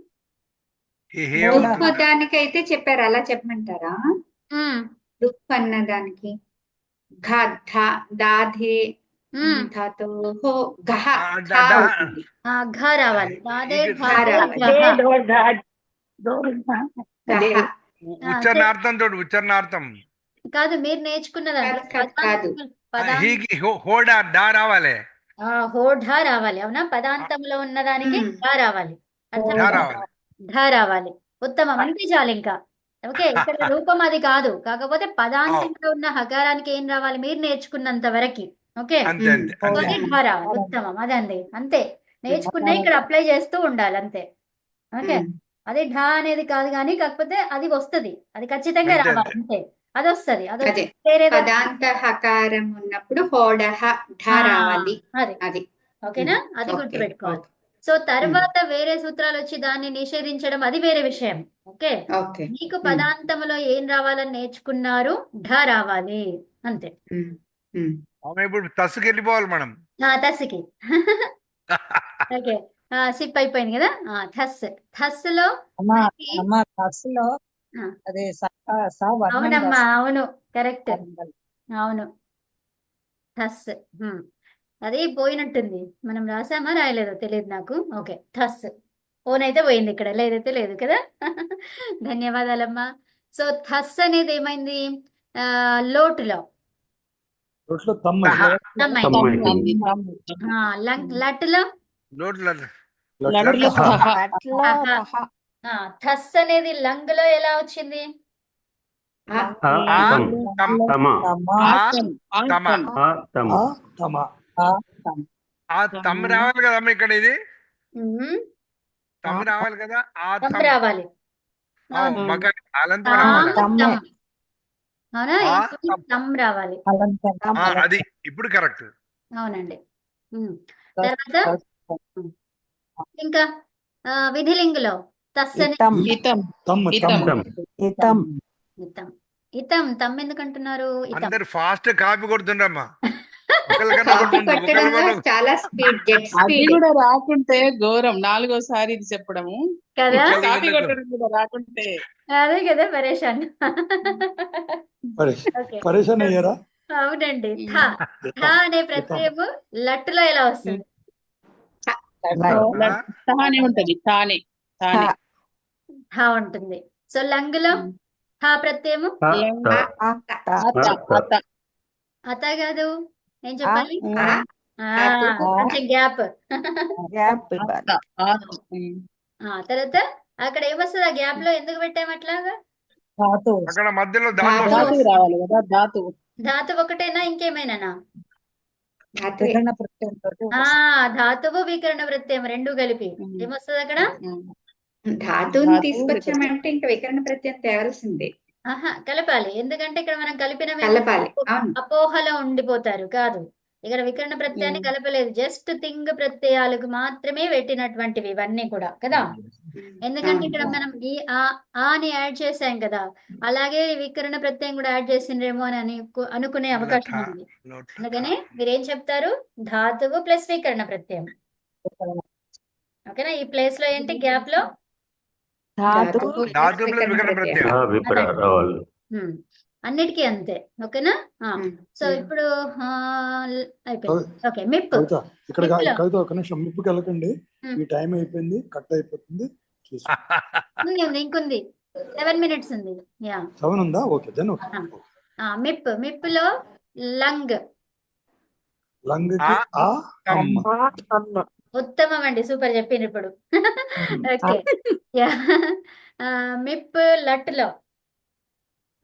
ఈ హే మూల. అవుతుందా? దానికి అయితే చెప్పారు, అలా చెప్పమంటారా? ఉమ్. దుఃఖ అన్నదానికి ఘ ధ దాధే ఉమ్. ధాతో ఘ ఆ, ఘ ద- ద- అవుతుంది. ఘ రావాలి. దాదే ఇది ధాదే రావాలి. ఘ. ఘ. ఉచ్చరణార్థం తోడు, ఉచ్చరణార్థం. కాదు, మీరు నేర్చుకున్న దాంట్లో కాదు. హీకి హోడా డా రావాలి. హోఢ రావాలి, అవునా? పదాంతంలో ఉన్నదానికి ఢ రావాలి. డా అర్థమైందా? రావాలి. ఢ రావాలి. ఉత్తమం. అంతే చాలు ఇంకా. ఓకే, ఇక్కడ రూపం అది కాదు, కాకపోతే పదాంతంలో ఉన్న హకారానికి ఏం రావాలి? మీరు నేర్చుకున్నంత వరకు. ఓకే, అంతే అంతే సో అంతే. అది ఢ రావాలి. ఉత్తమం. అదండి, అంతే. నేర్చుకున్నా ఇక్కడ అప్లై చేస్తూ ఉండాలి, అంతే. ఓకే, అది ఢ అనేది కాదు కానీ, కాకపోతే అది వస్తుంది, అది ఖచ్చితంగా అంతే, రావాలి, అంతే. అంతే. అది వస్తుంది, అది అదే వేరే పదాంత హకారం ఉన్నప్పుడు హోడహ ఢ రావాలి. అది. అది ఓకేనా? అది ఓకే. గుర్తుపెట్టుకోవాలి. సో తర్వాత వేరే సూత్రాలు వచ్చి దాన్ని నిషేధించడం, అది వేరే విషయం. Okay, okay. మీకు పదాంతంలో ఏం రావాలని నేర్చుకున్నారు? ఢ రావాలి, అంతే. ఆమె ఇప్పుడు తస్సుకి వెళ్ళిపోవాలి మనం. తస్సుకి. ఓకే, సిప్ అయిపోయింది కదా. థస్సులో అమ్మా బస్సులో అదే అవునమ్మా, అవును, కరెక్ట్, అవును. థస్. అది పోయినట్టుంది, మనం రాసామా రాయలేదో తెలియదు నాకు. Okay, thus. ఓనైతే పోయింది, ఇక్కడ లేదైతే లేదు కదా. ధన్యవాదాలమ్మా. సో థస్ అనేది ఏమైంది? లోటులో రొట్లో తమ్మ తహ. తమ్మైంది. అంది లట్లో నోట్లో లడ్డులో తహ. తహ. లట్లో తహ. తహ థస్ అనేది లంగ్లో ఎలా వచ్చింది? ఆ తమ్ తమ ఆ ఆతం తమ ఆతం తమ ఆ తమ ఆ తమ్ రావాలి కదమ్మా ఇక్కడ ఇది ఉమ్, తమ్ రావాలి కదా ఆ తమ్ తమ్ రావాలి. అవును. మగ అలంతం తా, రావాలా తమ్మే తమ్. అవునా? ఆ ఏంటి? తమ్. తమ్ రావాలి. ఆ, అది ఇప్పుడు కరెక్ట్. అవునండి. తర్వాత ఇంకా విధిలింగులో తస్ అనేది ఇతం ఇతం తమ్మ ఇతం తమ్మ ఇతం ఇతం. ఇతం తమ్ ఎందుకు అంటున్నారు? ఇతం. అందరు ఫాస్ట్ కాపీ కొడుతుండమ్మా. ఒకరికన్నా ఒకటి కాపీ ముందు కొట్టడంలో ఒకరికొకరు. చాలా స్పీడ్, జెట్ అది స్పీడ్. కూడా రాకుంటే ఘోరం. 4వసారి ఇది చెప్పడము. కదా? కాపీ కొట్టడం కూడా రాకుంటే అదే కదా పరేషాన్. పరేష్ ఓకే. పరేషాన్ అయ్యారా? అవునండి. థ అనే ప్రత్యయము లట్టులో ఎలా వస్తుంది? ఆ, తానే ఉంటది. తానే తానే థ ఉంటుంది. సో లంగులో థ ప్రత్యయము లంగ అత అత అత అత కాదు. ఏం చెప్పాలి? ఆ, ధాతు. కొంచెం గ్యాప్. గ్యాప్ ఇవ్వాలి. ఆత తర్వాత అక్కడ ఏమొస్తుంది? ఆ గ్యాప్ లో ఎందుకు పెట్టాము అట్లాగా? అక్కడ మధ్యలో దాని ధాతు. ధాతువు రావాలి కదా. ధాతువు ధాతు ఒకటేనా ఇంకేమైనా? ధాతువే. ధాతువు వికరణ ప్రత్యయం రెండు కలిపి ఏమొస్తుంది అక్కడ? ధాతువుని ధాతువు తీసుకొచ్చామంటే ఇంకా వికరణ ప్రత్యయం తేవాల్సిందే. కలపాలి. ఎందుకంటే ఇక్కడ మనం కలిపినవి కలపాలి. అవును. అపోహలో ఉండిపోతారు. కాదు, ఇక్కడ వికరణ ప్రత్యయాన్ని కలపలేదు. జస్ట్ తింగ్ ప్రత్యయాలకు మాత్రమే పెట్టినటువంటివి ఇవన్నీ కూడా కదా. ఎందుకంటే ఇక్కడ మనం ఈ ఆని యాడ్ చేసాం కదా, అలాగే వికరణ ప్రత్యయం కూడా యాడ్ చేసిండ్రేమో అని అనుకునే అవకాశం ఉంది. అందుకనే మీరేం చెప్తారు? ధాతువు ప్లస్ వికరణ ప్రత్యయం. ఓకేనా? ఈ ప్లేస్ లో ఏంటి? గ్యాప్ లో ధాతు ధాతు ప్లస్ వికరణ ప్రత్యయం. అన్నిటికీ అంతే. ఓకేనా? సో ఇప్పుడు అయిపోయింది. ఓకే. మిప్ కవిత ఇక్కడ మిప్పులో కవిత ఒక నిమిషం మిప్పుకి వెళ్ళకండి. ఈ టైం అయిపోయింది, కట్ అయిపోతుంది. ఉంది ఇంకుంది. 7 minutes ఉంది. యా 7 ఉందా? Okay then okay. మిప్పులో లంగ్ లంగ్కి ఆ తమ్మ. ఉత్తమం అండి. సూపర్ చెప్పిండ్రు ఇప్పుడు. ఓకే. యా మిప్ లట్లో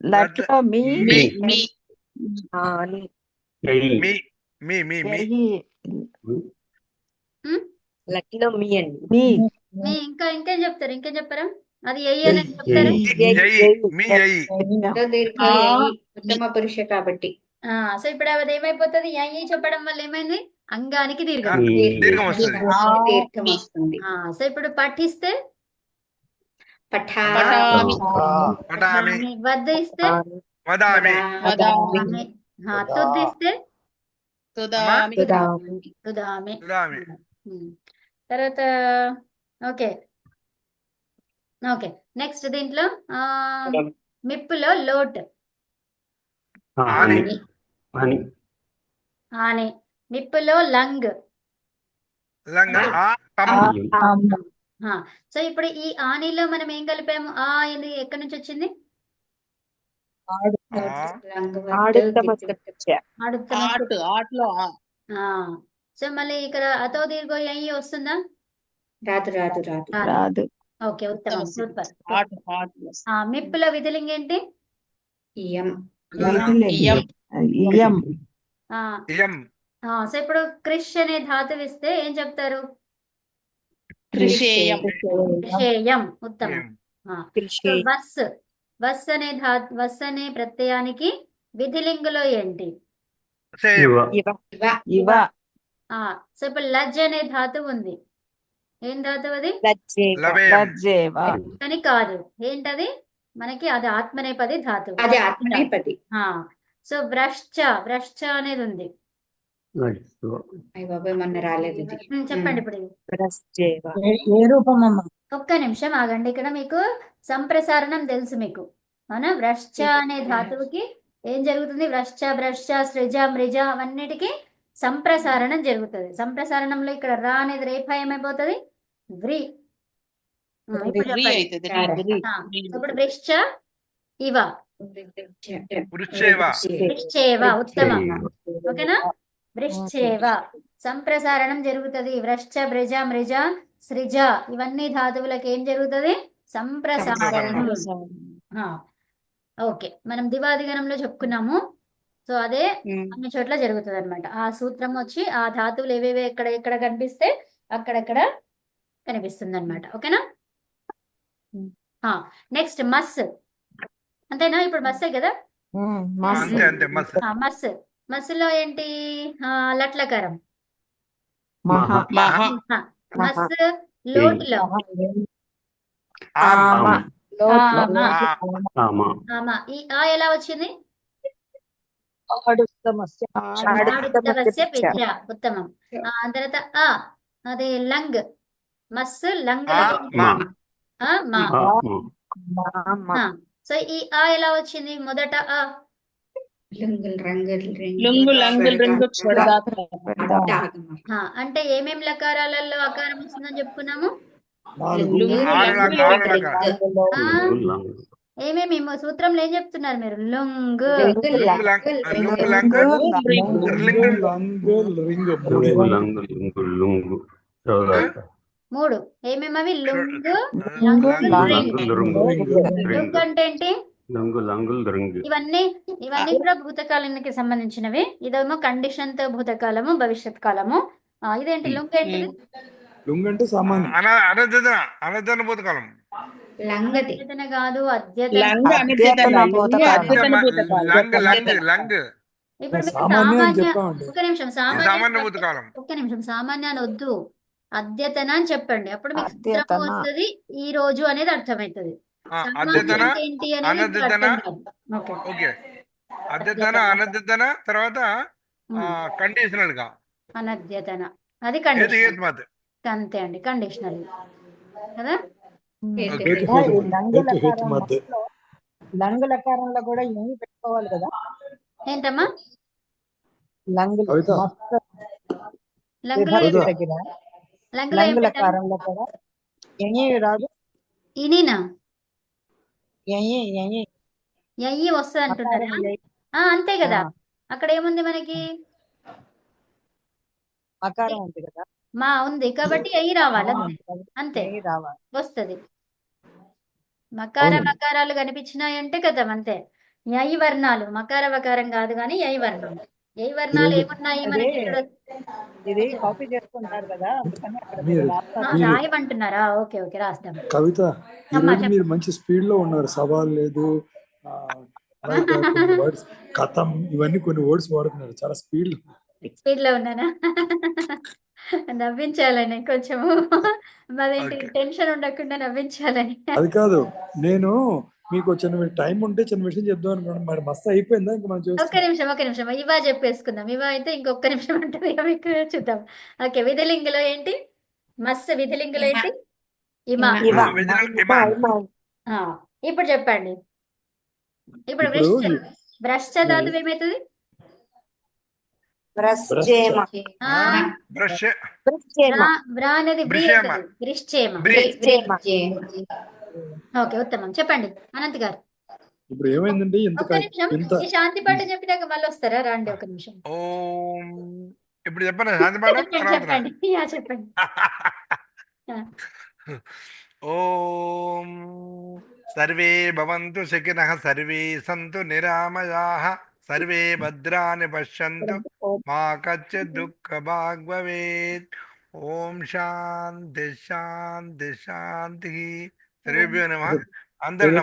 లట్లో మీ మీ మీ మీ మీ మీ మీ లట్లో మీ అండి. మీ ఇంకేం చెప్తారు? ఇంకేం చెప్పారా? అది అని చెప్తారా? మీ అయ్యి దీర్ఘ ఉత్తమ పురుష కాబట్టి. సో ఇప్పుడు అది ఏమైపోతుంది? చెప్పడం వల్ల ఏమైంది? అంగానికి దీర్ఘం. దీర్ఘం వస్తుంది. దీర్ఘం వస్తుంది. సో ఇప్పుడు పఠిస్తే పఠా పఠామి పఠామి వద్దిస్తే వదామి తుద్దిస్తే సుధామి తుదామి. వదామి. తర్వాత ఓకే. నెక్స్ట్ దీంట్లో మిప్పులో లోట్ ఆని. మిప్పులో లంగ్. లంగ ఆ తమ్. సో ఇప్పుడు ఈ ఆనిలో మనం ఏం కలిపాము? ఇది ఎక్కడి నుంచి వచ్చింది? ఆటలో సో మళ్ళీ ఇక్కడ అతో దీర్ఘ అయ్యి వస్తుందా? రాదు. ఓకే, ఉత్తమం. సూపర్. మిప్పుల విధిలింగ్ ఏంటి? ఇయం. సో ఇప్పుడు క్రిష్ అనే ధాతువు ఇస్తే ఏం చెప్తారు? కృషేయం కృషేయం. ఉత్తమం. వస్ అనే ప్రత్యయానికి విధిలింగులో ఏంటి? ఇవ సో ఇప్పుడు లజ్ అనే ధాతువు ఉంది. ఏం ధాతువు అది? అని కాదు. ఏంటది? మనకి అది ఆత్మనేపది ధాతువు. అది ఆత్మనేపది. సో వ్రశ్చ అనేది ఉంది. అయ్య బాబాయ్ మొన్న రాలేదు ఇది. చెప్పండి ఇప్పుడు ఇది. ఏ రూపం అమ్మా? ఒక్క నిమిషం ఆగండి. ఇక్కడ మీకు సంప్రసారణం తెలుసు మీకు. అవునా? వ్రశ్చ అనే ధాతువుకి ఏం జరుగుతుంది? వ్రశ్చ, భ్రశ్చ, సృజ, మృజ అవన్నిటికీ సంప్రసారణం జరుగుతుంది. సంప్రసారణంలో ఇక్కడ రా అనేది రేఫ ఏమైపోతుంది? వ్రి. ఇప్పుడు చెప్పండి. ఇప్పుడు వృశ్చ ఇవ వృశ్చేవ వృశ్చేవ ఉత్తమం. ఓకేనా? వృశ్చేవ సంప్రసారణం జరుగుతుంది. వ్రశ్చ బ్రజ మృజ సృజ ఇవన్నీ ధాతువులకు ఏం జరుగుతుంది? సంప్రసారణం. ఓకే, మనం దివాదిగణంలో చెప్పుకున్నాము. సో అదే అన్ని చోట్ల జరుగుతుంది అనమాట. ఆ సూత్రం వచ్చి ఆ ధాతువులు ఏవేవి ఎక్కడ ఎక్కడ కనిపిస్తే అక్కడెక్కడ కనిపిస్తుంది అనమాట. ఓకేనా? నెక్స్ట్ మస్. అంతేనా? ఇప్పుడు మస్సే కదా? అంతే అంతే మస్ మస్. మస్సులో ఏంటి? లట్లకారం. మహా మహా మస్ లోటులో ఆమ్ ఆమా. ఈ ఆ ఎలా వచ్చింది? ఆడుస్తమస్య ఆడుత్తవస్య పిచ్చ. ఉత్తమం. తర్వాత ఆ అదే లంగ్. మస్ లంగ్ మా మా. మామ సో ఈ ఆ ఎలా వచ్చింది? మొదట ఆ లుంగు లంగుల్ రింగు క్షుడదాత్త. అంటే ఏమేం లకారాలలో అకారం వస్తుందని చెప్పుకున్నాము? నాలుగు లుంగు ఆరు లంగుల్ ఆరు రింగు. రకాలు. ఏమేమి సూత్రంలో ఏం చెప్తున్నారు మీరు? లుంగ్ లుంగు లంగ్ లుంగు లంగ్ రింగు. లింగ్ రింగ్ మూడు ఏమేమి అవి? Loong లుంగు ring. లుంగ్ అంటే ఏంటి? ఇవన్నీ కూడా భూతకాలానికి సంబంధించినవి. ఇదేమో కండిషన్ తో భూతకాలము భవిష్యత్ కాలము. ఇదేంటి లుంగ్ ఏంటిది? లుంగ్ అంటే సామాన్యం. అనర్థన భూతకాలం. అద్యతన కాదు, అద్యతన. లంగ్ అనిద్యతన. లుంగు అద్యతన భూతకాలం. లంగ్ లంగ్ లంగ్ ఇప్పుడు మీకు సామాన్యం అని సామాన్య చెప్పామండి. ఒక్క నిమిషం సామాన్య భూతకాలం. ఒక్క నిమిషం సామాన్యాన్ని వద్దు, అద్యతన అని చెప్పండి. అప్పుడు మీకు అద్యతన. సూత్రం వస్తుంది, ఈ రోజు అనేది అర్థమవుతుంది. అద్యతన సామాన్యం అంటే ఏంటి అనేది ఇప్పుడు అనద్యతన అర్థం కాదు. ఓకే. ఓకే అద్యతన అనద్యతన తర్వాత కండిషనల్ గా అనద్యతన అది ఏది కండిషన్. ఏది మత్ అంతే అండి, కండిషనల్ కదా. ఓకే హేతు మధ్య లంగులకారంలో కూడా ఏమి పెట్టుకోవాలి కదా? ఏంటమ్మా? లంగులు కవిత. మస్తు లంగులో విభక్తి కవిత. దగ్గర లంగులో ఏం పెట్టాలి? లంగులకారంలో కూడా ఎయి రాదు. ఇనినా ఎయి ఎయ్యి వస్తుంది అంటున్నారా? మకారం ఎయి. అంతే కదా. అక్కడ ఏముంది మనకి? మకారం ఉంది కదా, మా ఉంది కాబట్టి ఎయ్యి రావాలి. మా అంతే ఉంది కదా, అంతే ఎయి రావాలి. వస్తుంది. మకార అవునండి. మకారాలు కనిపించినాయంటే కదా అంతే. యై వర్ణాలు మకార వకారం కాదు కానీ యై వర్ణాలు. యై వర్ణాలు ఏమున్నాయి మనకి ఇక్కడ? ఇది కాపీ చేసుకుంటారు కదా, అందుకని అక్కడ మీరు రాస్తారు. రాయమంటున్నారా? ఓకే ఓకే, రాస్తాం. కవిత ఈ అమ్మా, రోజు చెప్పు. మీరు మంచి స్పీడ్ లో ఉన్నారు. సవాల్ లేదు, అలాగే కొన్ని వర్డ్స్ కథం ఇవన్నీ కొన్ని వర్డ్స్ వాడుతున్నారు చాలా స్పీడ్ లో. స్పీడ్ లో ఉన్నానా? నవ్వించాలని కొంచెము, మరేంటి Okay. టెన్షన్ ఉండకుండా నవ్వించాలని. అది కాదు, నేను మీకు చిన్న టైం ఉంటే చిన్న విషయం చెప్దాం అనుకోండి. మరి మస్తు అయిపోయిందా ఇంకా మనం ఒక్క నిమిషం ఇవా చెప్పేసుకుందాం. ఇవా అయితే ఇంకొక నిమిషం ఉంటుంది ఇక మీకు చూద్దాం. ఓకే, విధిలింగులో ఏంటి? మస్ విధిలింగులో ఏంటి? ఇమా. ఇవా. ఇప్పుడు చెప్పండి. ఇప్పుడు ఇప్పుడు భ్రష్ట ధాతువు ఏమవుతుంది? వృశ్చేమ బ్రష్ బ్రా అనేది బ్రీ భృషేమ. అవుతుంది. వృశ్చేమ. వృశ్చేమ ఓకే, ఉత్తమం. చెప్పండి అనంత్ గారు. ఇప్పుడు ఏమైందండి ఇంత ఒక్క నిమిషం, ఇంత ఈ శాంతి పాట చెప్పినాక మళ్ళీ వస్తారా? రండి ఒక నిమిషం. ఓం ఇప్పుడు చెప్పండి శాంతి పాఠం చెప్పండి తర్వాత చెప్పండి. ఓం సర్వే భవంతు సుఖినః సర్వే సంతు నిరామయాః సర్వే భద్రాని పశ్యంతు మా కచ్చిత్ దుఃఖభాగ్ భవేత్. ఓం శాంతి శాంతి శాంతి. సర్వేభ్యో నమః. అందరూ